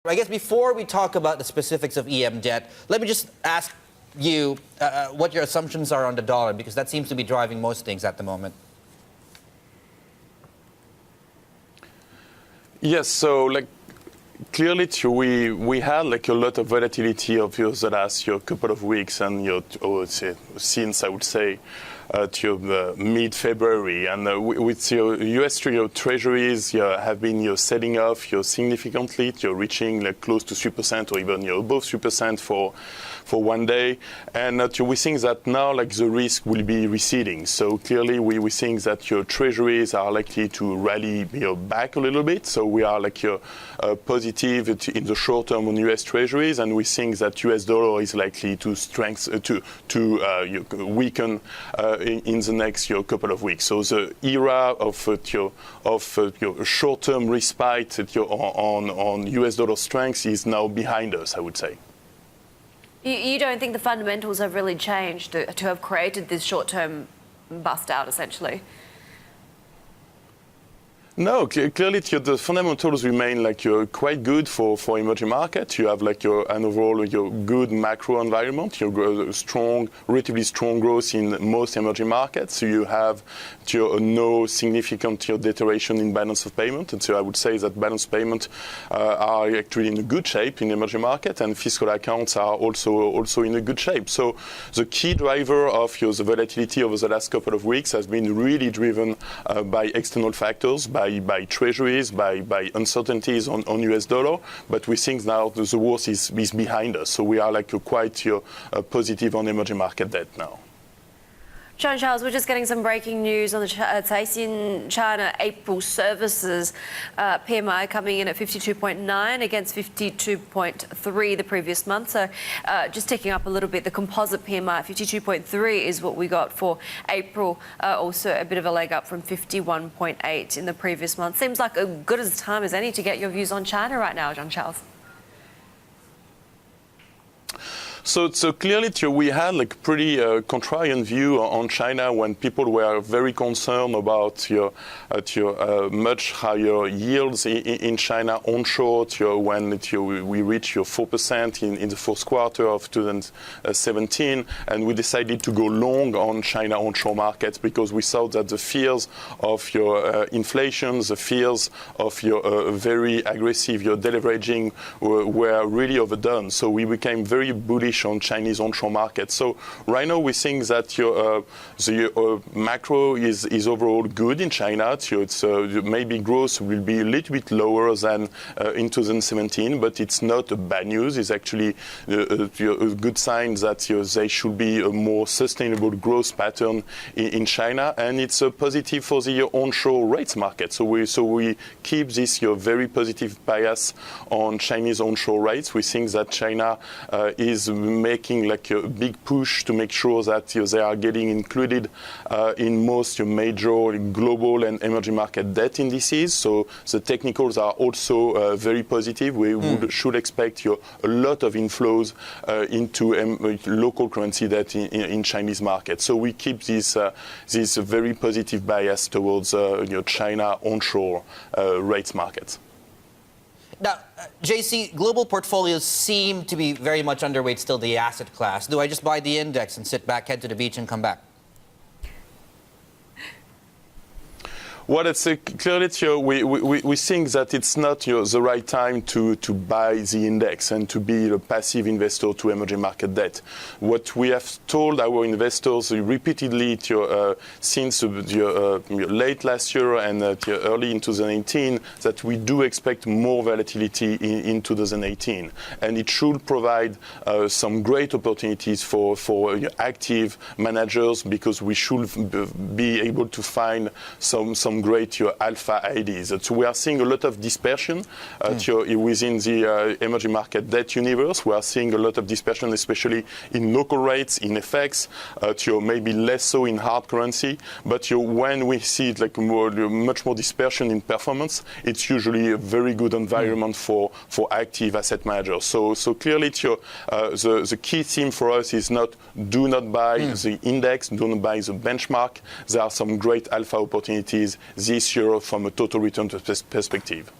I guess before we talk about the specifics of EM debt, let me just ask you what your assumptions are on the dollar, because that seems to be driving most things at the moment. Yes, so clearly we had a lot of volatility of the last couple of weeks and since I would say to mid-February, and with U.S. treasuries have been selling off significantly, reaching close to 3% or even above 3% for one day, and we think that now the risk will be receding. So clearly we think that your treasuries are likely to rally back a little bit. So we are positive in the short term on U.S. treasuries, and we think that U.S. dollar is likely to weaken in the next couple of weeks. So the era of short-term respite on U.S. dollar strength is now behind us, I would say. You don't think the fundamentals have really changed to have created this short-term bust out, essentially? No, clearly the fundamentals remain quite good for emerging markets. You have an overall good macro environment, relatively strong growth in most emerging markets. So you have no significant deterioration in balance of payment, and so I would say that balance of payment are actually in a good shape in emerging markets, and fiscal accounts are also in a good shape. So the key driver of the volatility over the last couple of weeks has been really driven by external factors, by treasuries, by uncertainties on US dollar, but we think now the worst is behind us. So we are quite positive on emerging market debt now. Jean-Charles, we're just getting some breaking news on the Caixin China April services PMI coming in at 52.9 against 52.3 the previous month. So just ticking up a little bit, the composite PMI at 52.3 is what we got for April. Also a bit of a leg up from 51.8 in the previous month. Seems like as good as time as any to get your views on China right now, Jean-Charles. So clearly we had pretty contrarian view on China when people were very concerned about much higher yields in China onshore when we reached 4% in the fourth quarter of 2017, and we decided to go long on China onshore markets because we saw that the fears of inflation, the fears of very aggressive deleveraging were really overdone. So we became very bullish on Chinese onshore markets. So right now we think that the macro is overall good in China. It's maybe growth will be a little bit lower than in 2017, but it's not bad news. It's actually a good sign that there should be a more sustainable growth pattern in China, and it's a positive for the onshore rates market. So we keep this very positive bias on Chinese onshore rates. We think that China is making a big push to make sure that they are getting included in most major global and emerging market debt indices. So the technicals are also very positive. We should expect a lot of inflows into local currency debt in Chinese market. So we keep this very positive bias towards China onshore rates markets. Now, JC, global portfolios seem to be very much underweight still the asset class. Do I just buy the index and sit back, head to the beach, and come back? Well, it's clearly we think that it's not the right time to buy the index and to be a passive investor to emerging market debt. What we have told our investors repeatedly since late last year and early in 2018 that we do expect more volatility in 2018, and it should provide some great opportunities for active managers because we should be able to find some great alpha IDs. So we are seeing a lot of dispersion within the emerging market debt universe. We are seeing a lot of dispersion, especially in local rates, in FX, maybe less so in hard currency. But when we see much more dispersion in performance, it's usually a very good environment for active asset managers. So clearly, the key theme for us is do not buy the index, do not buy the benchmark. There are some great alpha opportunities this year from a total return perspective.